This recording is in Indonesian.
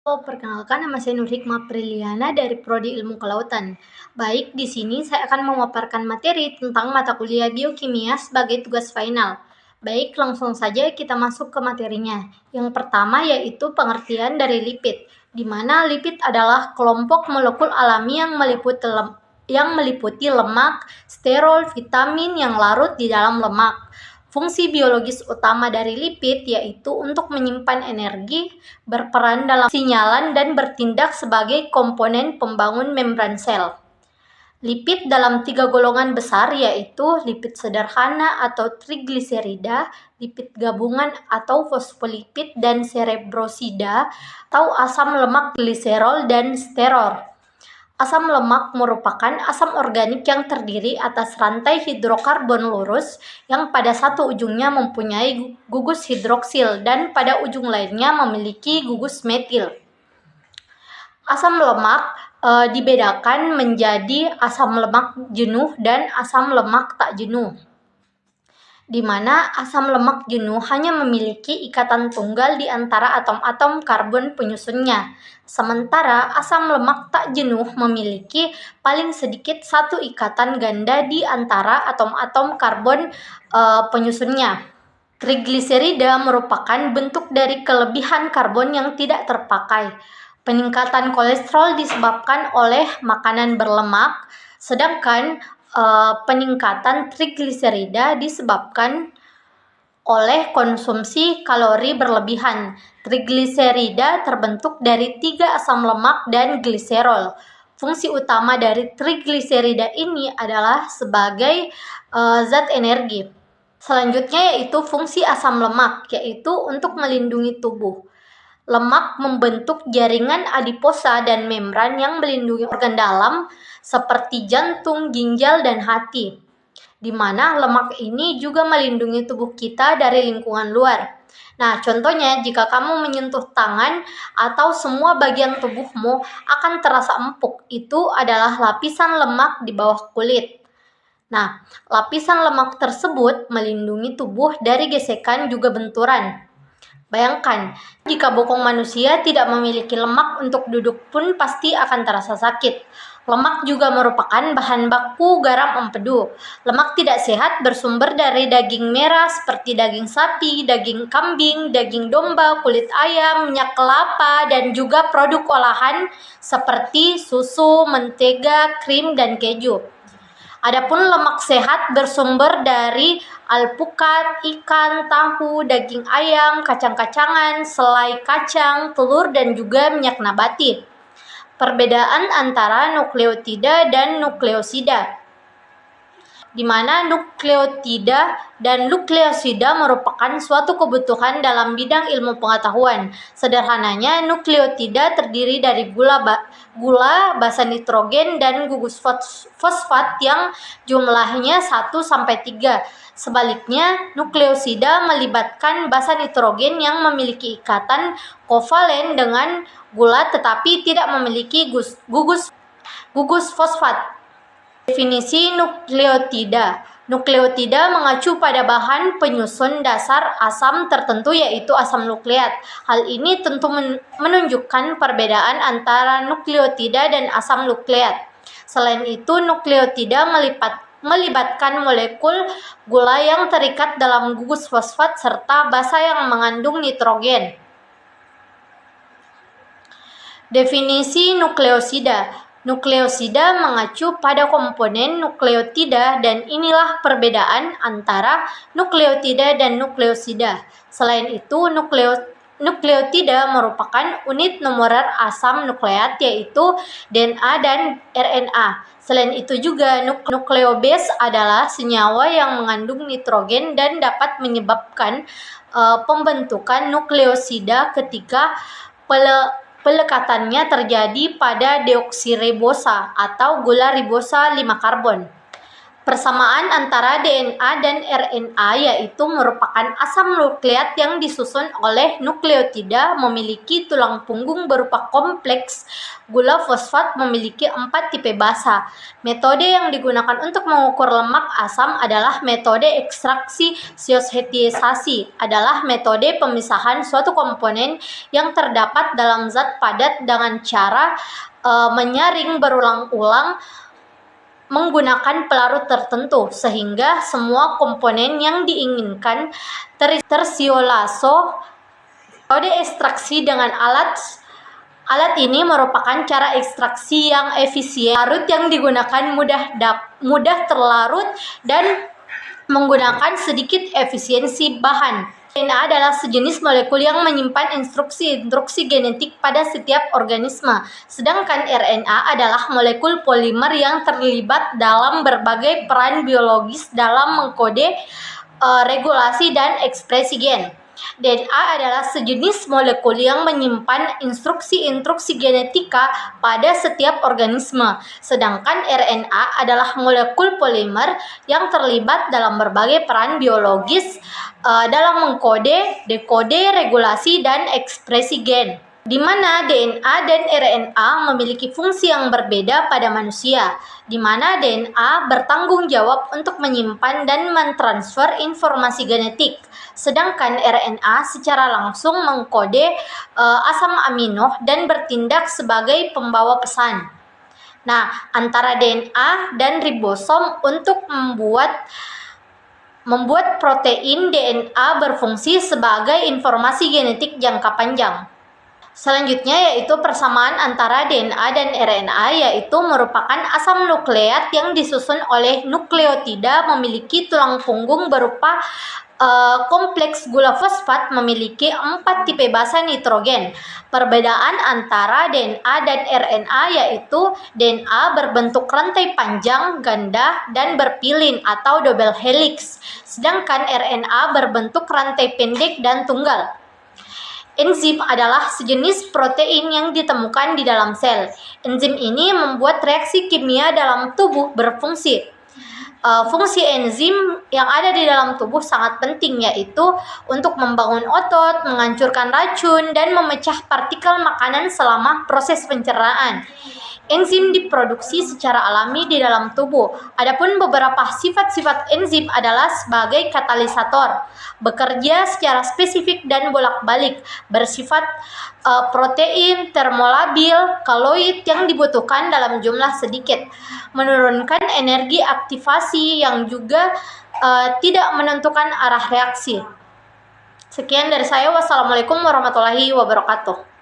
Perkenalkan, nama saya Nur Hikmah Priliana dari Prodi Ilmu Kelautan. Baik, di sini saya akan memaparkan materi tentang mata kuliah biokimia sebagai tugas final. Baik, langsung saja kita masuk ke materinya. Yang pertama yaitu pengertian dari lipid, di mana lipid adalah kelompok molekul alami yang meliputi lemak, sterol, vitamin yang larut di dalam lemak. Fungsi biologis utama dari lipid yaitu untuk menyimpan energi, berperan dalam sinyalan, dan bertindak sebagai komponen pembangun membran sel. Lipid dalam 3 golongan besar yaitu lipid sederhana atau trigliserida, lipid gabungan atau fosfolipid, dan cerebrosida atau asam lemak gliserol dan sterol. Asam lemak merupakan asam organik yang terdiri atas rantai hidrokarbon lurus yang pada satu ujungnya mempunyai gugus hidroksil dan pada ujung lainnya memiliki gugus metil. Asam lemak dibedakan menjadi asam lemak jenuh dan asam lemak tak jenuh, di mana asam lemak jenuh hanya memiliki ikatan tunggal di antara atom-atom karbon penyusunnya, sementara asam lemak tak jenuh memiliki paling sedikit satu ikatan ganda di antara atom-atom karbon penyusunnya. Trigliserida merupakan bentuk dari kelebihan karbon yang tidak terpakai. Peningkatan kolesterol disebabkan oleh makanan berlemak, sedangkan peningkatan trigliserida disebabkan oleh konsumsi kalori berlebihan. Trigliserida terbentuk dari 3 asam lemak dan gliserol. Fungsi utama dari trigliserida ini adalah sebagai zat energi. Selanjutnya yaitu fungsi asam lemak, yaitu untuk melindungi tubuh. Lemak membentuk jaringan adiposa dan membran yang melindungi organ dalam seperti jantung, ginjal, dan hati, di mana lemak ini juga melindungi tubuh kita dari lingkungan luar. Nah, contohnya jika kamu menyentuh tangan atau semua bagian tubuhmu akan terasa empuk, itu adalah lapisan lemak di bawah kulit. Nah, lapisan lemak tersebut melindungi tubuh dari gesekan juga benturan. Bayangkan, jika bokong manusia tidak memiliki lemak untuk duduk pun pasti akan terasa sakit. Lemak juga merupakan bahan baku garam empedu. Lemak tidak sehat bersumber dari daging merah seperti daging sapi, daging kambing, daging domba, kulit ayam, minyak kelapa, dan juga produk olahan seperti susu, mentega, krim, dan keju. Adapun lemak sehat bersumber dari alpukat, ikan, tahu, daging ayam, kacang-kacangan, selai kacang, telur, dan juga minyak nabati. Perbedaan antara nukleotida dan nukleosida, di mana nukleotida dan nukleosida merupakan suatu kebutuhan dalam bidang ilmu pengetahuan. Sederhananya, nukleotida terdiri dari gula, basa nitrogen, dan gugus fosfat yang jumlahnya 1-3. Sebaliknya, nukleosida melibatkan basa nitrogen yang memiliki ikatan kovalen dengan gula tetapi tidak memiliki gugus fosfat. Definisi nukleotida. Nukleotida mengacu pada bahan penyusun dasar asam tertentu yaitu asam nukleat. Hal ini tentu menunjukkan perbedaan antara nukleotida dan asam nukleat. Selain itu, nukleotida melibatkan molekul gula yang terikat dalam gugus fosfat serta basa yang mengandung nitrogen. Definisi nukleosida. Nukleosida mengacu pada komponen nukleotida dan inilah perbedaan antara nukleotida dan nukleosida. Selain itu, nukleotida merupakan unit nomorer asam nukleat yaitu DNA dan RNA. Selain itu juga nukleobase adalah senyawa yang mengandung nitrogen dan dapat menyebabkan pembentukan nukleosida ketika pelekatannya terjadi pada deoksiribosa atau gula ribosa 5 karbon. Persamaan antara DNA dan RNA yaitu merupakan asam nukleat yang disusun oleh nukleotida memiliki tulang punggung berupa kompleks. Gula fosfat memiliki 4 tipe basa. Metode yang digunakan untuk mengukur lemak asam adalah metode ekstraksi siosetisasi, adalah metode pemisahan suatu komponen yang terdapat dalam zat padat dengan cara menyaring berulang-ulang menggunakan pelarut tertentu sehingga semua komponen yang diinginkan terisolasi. Metode ekstraksi dengan alat ini merupakan cara ekstraksi yang efisien. Larut yang digunakan mudah terlarut dan menggunakan sedikit efisiensi bahan. DNA adalah sejenis molekul yang menyimpan instruksi genetik pada setiap organisme, sedangkan RNA adalah molekul polimer yang terlibat dalam berbagai peran biologis dalam mengkode, regulasi, dan ekspresi gen. DNA adalah sejenis molekul yang menyimpan instruksi genetika pada setiap organisme, sedangkan RNA adalah molekul polimer yang terlibat dalam berbagai peran biologis dalam mengkode, dekode, regulasi, dan ekspresi gen. Di mana DNA dan RNA memiliki fungsi yang berbeda pada manusia, di mana DNA bertanggung jawab untuk menyimpan dan mentransfer informasi genetik, sedangkan RNA secara langsung mengkode asam amino dan bertindak sebagai pembawa pesan. Nah, antara DNA dan ribosom untuk membuat protein DNA berfungsi sebagai informasi genetik jangka panjang. Selanjutnya yaitu persamaan antara DNA dan RNA, yaitu merupakan asam nukleat yang disusun oleh nukleotida memiliki tulang punggung berupa kompleks. Gula fosfat memiliki 4 tipe basa nitrogen. Perbedaan antara DNA dan RNA yaitu DNA berbentuk rantai panjang, ganda, dan berpilin atau double helix, sedangkan RNA berbentuk rantai pendek dan tunggal. Enzim adalah sejenis protein yang ditemukan di dalam sel. Enzim ini membuat reaksi kimia dalam tubuh berfungsi. Fungsi enzim yang ada di dalam tubuh sangat penting, yaitu untuk membangun otot, menghancurkan racun, dan memecah partikel makanan selama proses pencernaan. Enzim diproduksi secara alami di dalam tubuh. Adapun beberapa sifat-sifat enzim adalah sebagai katalisator, bekerja secara spesifik dan bolak-balik, bersifat protein, termolabil, koloid yang dibutuhkan dalam jumlah sedikit, menurunkan energi aktivasi yang juga tidak menentukan arah reaksi. Sekian dari saya. Wassalamualaikum warahmatullahi wabarakatuh.